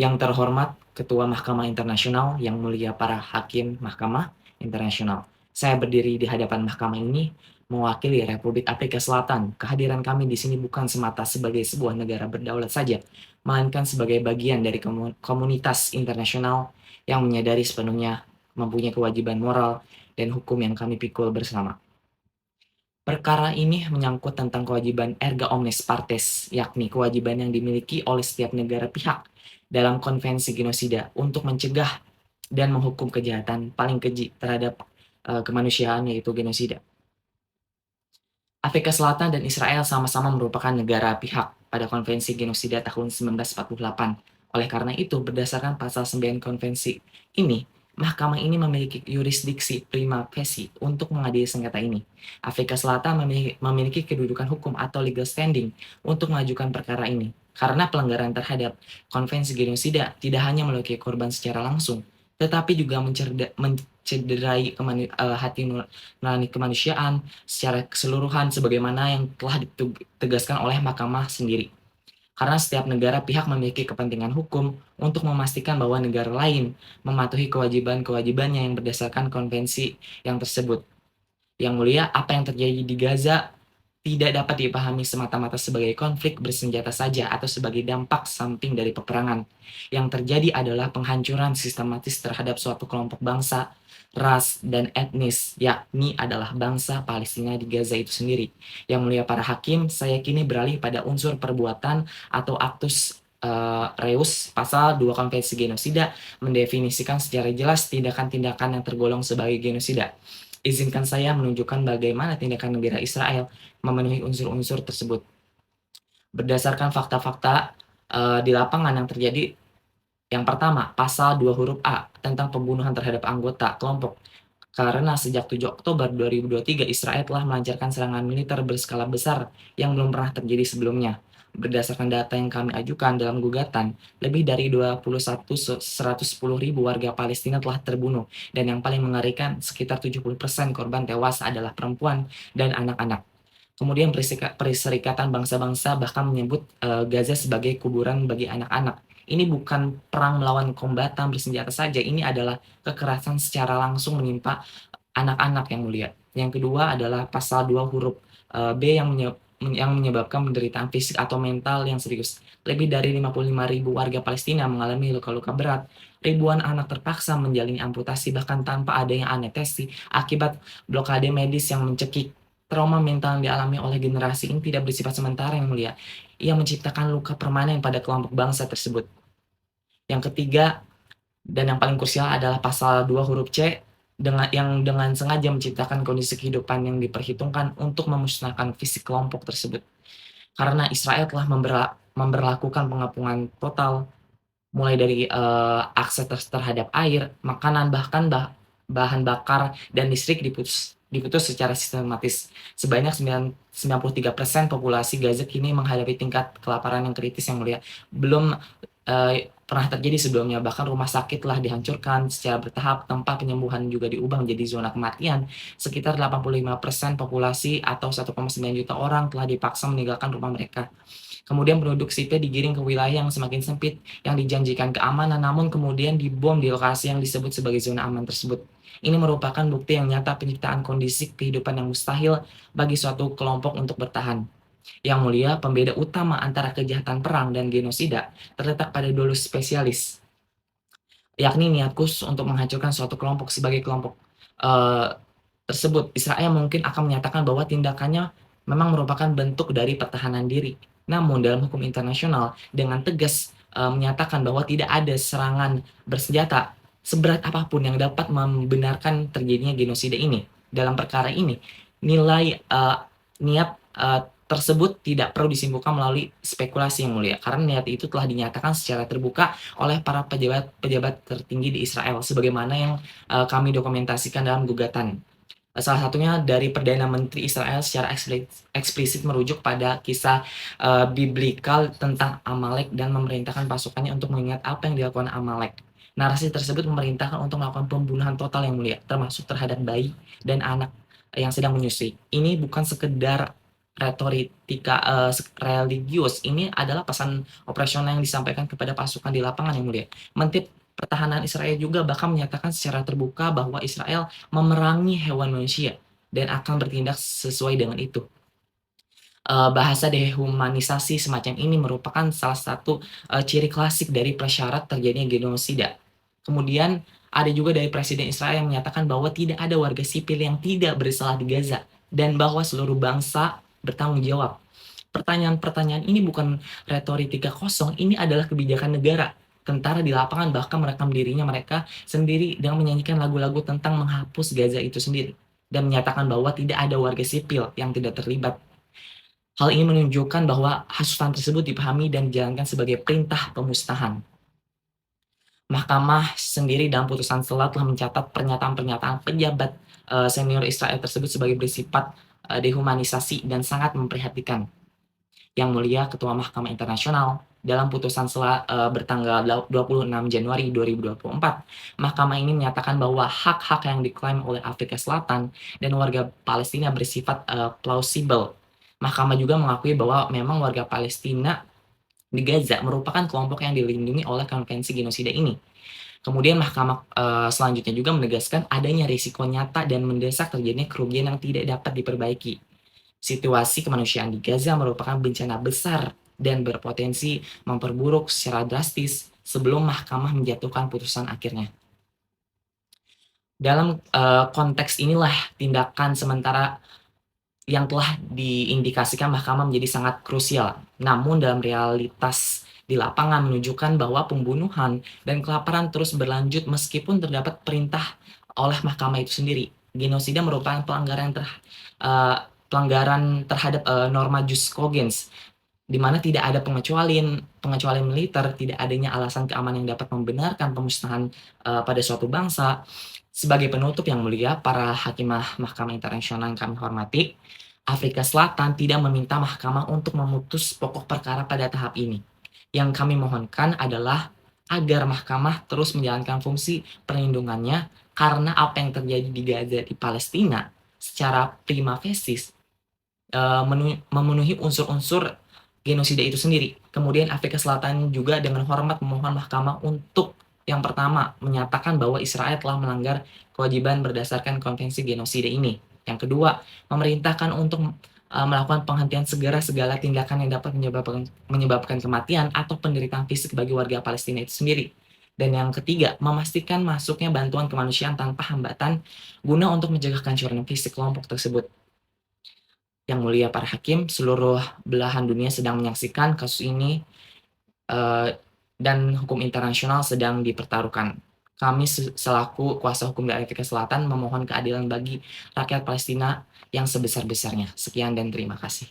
Yang terhormat Ketua Mahkamah Internasional, Yang Mulia para Hakim Mahkamah Internasional. Saya berdiri di hadapan mahkamah ini mewakili Republik Afrika Selatan. Kehadiran kami di sini bukan semata sebagai sebuah negara berdaulat saja, melainkan sebagai bagian dari komunitas internasional yang menyadari sepenuhnya mempunyai kewajiban moral dan hukum yang kami pikul bersama. Perkara ini menyangkut tentang kewajiban erga omnes partes, yakni kewajiban yang dimiliki oleh setiap negara pihak dalam konvensi genosida untuk mencegah dan menghukum kejahatan paling keji terhadap kemanusiaan, yaitu genosida. Afrika Selatan dan Israel sama-sama merupakan negara pihak pada konvensi genosida tahun 1948. Oleh karena itu, berdasarkan pasal 9 konvensi ini, mahkamah ini memiliki yurisdiksi prima facie untuk mengadili sengketa ini. Afrika Selatan memiliki kedudukan hukum atau legal standing untuk mengajukan perkara ini. Karena pelanggaran terhadap konvensi genosida tidak hanya melukai korban secara langsung, tetapi juga mencederai hati nurani kemanusiaan secara keseluruhan sebagaimana yang telah ditegaskan oleh mahkamah sendiri. Karena setiap negara pihak memiliki kepentingan hukum untuk memastikan bahwa negara lain mematuhi kewajiban-kewajibannya yang berdasarkan konvensi yang tersebut. Yang Mulia, apa yang terjadi di Gaza tidak dapat dipahami semata-mata sebagai konflik bersenjata saja atau sebagai dampak samping dari peperangan. Yang terjadi adalah penghancuran sistematis terhadap suatu kelompok bangsa, ras, dan etnis, yakni adalah bangsa Palestina di Gaza itu sendiri. Yang Mulia para hakim, saya kini beralih pada unsur perbuatan atau actus reus. Pasal 2 Konvensi Genosida mendefinisikan secara jelas tindakan-tindakan yang tergolong sebagai genosida. Izinkan saya menunjukkan bagaimana tindakan negara Israel memenuhi unsur-unsur tersebut. Berdasarkan fakta-fakta di lapangan yang terjadi, yang pertama, pasal 2 huruf A tentang pembunuhan terhadap anggota kelompok. Karena sejak 7 Oktober 2023, Israel telah melancarkan serangan militer berskala besar yang belum pernah terjadi sebelumnya. Berdasarkan data yang kami ajukan dalam gugatan, lebih dari 110.000 warga Palestina telah terbunuh, dan yang paling mengerikan, sekitar 70% korban tewas adalah perempuan dan anak-anak. Kemudian Perserikatan Bangsa-Bangsa bahkan menyebut Gaza sebagai kuburan bagi anak-anak. Ini bukan perang melawan kombatan bersenjata saja, ini adalah kekerasan secara langsung menimpa anak-anak, Yang Mulia. Yang kedua adalah pasal 2 huruf B yang menyebabkan penderitaan fisik atau mental yang serius. Lebih dari 55.000 warga Palestina mengalami luka-luka berat. Ribuan anak terpaksa menjalani amputasi bahkan tanpa adanya anestesi akibat blokade medis yang mencekik. Trauma mental yang dialami oleh generasi ini tidak bersifat sementara, Yang Mulia. Ia menciptakan luka permanen pada kelompok bangsa tersebut. Yang ketiga dan yang paling krusial adalah pasal 2 huruf C yang dengan sengaja menciptakan kondisi kehidupan yang diperhitungkan untuk memusnahkan fisik kelompok tersebut. Karena Israel telah memberlakukan pengepungan total, mulai dari akses terhadap air, makanan, bahkan bahan bakar dan listrik diputus secara sistematis. Sebanyak 93% populasi Gaza kini menghadapi tingkat kelaparan yang kritis, Yang Mulia. Belum pernah terjadi sebelumnya, bahkan rumah sakit telah dihancurkan secara bertahap, tempat penyembuhan juga diubah menjadi zona kematian. Sekitar 85% populasi atau 1,9 juta orang telah dipaksa meninggalkan rumah mereka. Kemudian penduduk sipil digiring ke wilayah yang semakin sempit, yang dijanjikan keamanan, namun kemudian dibom di lokasi yang disebut sebagai zona aman tersebut. Ini merupakan bukti yang nyata penciptaan kondisi kehidupan yang mustahil bagi suatu kelompok untuk bertahan. Yang Mulia, pembeda utama antara kejahatan perang dan genosida terletak pada dua spesialis, yakni niat khusus untuk menghancurkan suatu kelompok. Sebagai kelompok tersebut, Israel mungkin akan menyatakan bahwa tindakannya memang merupakan bentuk dari pertahanan diri. Namun dalam hukum internasional dengan tegas menyatakan bahwa tidak ada serangan bersenjata seberat apapun yang dapat membenarkan terjadinya genosida ini. Dalam perkara ini, nilai niat tersebut tidak perlu disimpulkan melalui spekulasi, Yang Mulia, karena niat itu telah dinyatakan secara terbuka oleh para pejabat tertinggi di Israel, sebagaimana yang kami dokumentasikan dalam gugatan. Salah satunya dari Perdana Menteri Israel secara eksplisit merujuk pada kisah biblikal tentang Amalek dan memerintahkan pasukannya untuk mengingat apa yang dilakukan Amalek. Narasi tersebut memerintahkan untuk melakukan pembunuhan total, Yang Mulia, termasuk terhadap bayi dan anak yang sedang menyusui. Ini bukan sekedar retorika, religius ini adalah pesan operasional yang disampaikan kepada pasukan di lapangan, Yang Mulia. Menteri Pertahanan Israel juga bahkan menyatakan secara terbuka bahwa Israel memerangi hewan manusia dan akan bertindak sesuai dengan itu. Bahasa dehumanisasi semacam ini merupakan salah satu, ciri klasik dari prasyarat terjadinya genosida. Kemudian ada juga dari Presiden Israel yang menyatakan bahwa tidak ada warga sipil yang tidak bersalah di Gaza dan bahwa seluruh bangsa bertanggung jawab. Pertanyaan-pertanyaan ini bukan retorika kosong, ini adalah kebijakan negara. Tentara di lapangan bahkan merekam dirinya mereka sendiri dengan menyanyikan lagu-lagu tentang menghapus Gaza itu sendiri dan menyatakan bahwa tidak ada warga sipil yang tidak terlibat. Hal ini menunjukkan bahwa hasutan tersebut dipahami dan dijalankan sebagai perintah pemusnahan. Mahkamah sendiri dalam putusan sela telah mencatat pernyataan-pernyataan pejabat, senior Israel tersebut sebagai bersifat, dehumanisasi dan sangat memprihatinkan. Yang Mulia Ketua Mahkamah Internasional dalam putusan sela, bertanggal 26 Januari 2024, mahkamah ini menyatakan bahwa hak-hak yang diklaim oleh Afrika Selatan dan warga Palestina bersifat, plausibel. Mahkamah juga mengakui bahwa memang warga Palestina di Gaza merupakan kelompok yang dilindungi oleh konvensi genosida ini. Kemudian mahkamah, selanjutnya juga menegaskan adanya risiko nyata dan mendesak terjadinya kerugian yang tidak dapat diperbaiki. Situasi kemanusiaan di Gaza merupakan bencana besar dan berpotensi memperburuk secara drastis sebelum mahkamah menjatuhkan putusan akhirnya. Dalam, konteks inilah tindakan sementara yang telah diindikasikan mahkamah menjadi sangat krusial. Namun dalam realitas di lapangan menunjukkan bahwa pembunuhan dan kelaparan terus berlanjut meskipun terdapat perintah oleh mahkamah itu sendiri. Genosida merupakan eee, pelanggaran terhadap, norma jus cogens, di mana tidak ada pengecualian militer, tidak adanya alasan keamanan yang dapat membenarkan pemusnahan, pada suatu bangsa. Sebagai penutup Yang Mulia, para hakim Mahkamah Internasional yang kami hormati, Afrika Selatan tidak meminta mahkamah untuk memutus pokok perkara pada tahap ini. Yang kami mohonkan adalah agar mahkamah terus menjalankan fungsi perlindungannya karena apa yang terjadi di Gaza di Palestina secara prima facie memenuhi unsur-unsur genosida itu sendiri. Kemudian Afrika Selatan juga dengan hormat memohon mahkamah untuk yang pertama, menyatakan bahwa Israel telah melanggar kewajiban berdasarkan konvensi genosida ini. Yang kedua, memerintahkan untuk, melakukan penghentian segera segala tindakan yang dapat menyebabkan kematian atau penderitaan fisik bagi warga Palestina itu sendiri. Dan yang ketiga, memastikan masuknya bantuan kemanusiaan tanpa hambatan guna untuk mencegah kehancuran fisik kelompok tersebut. Yang Mulia para hakim, seluruh belahan dunia sedang menyaksikan kasus ini, eee, dan hukum internasional sedang dipertaruhkan. Kami selaku kuasa hukum dari Afrika Selatan memohon keadilan bagi rakyat Palestina yang sebesar-besarnya. Sekian dan terima kasih.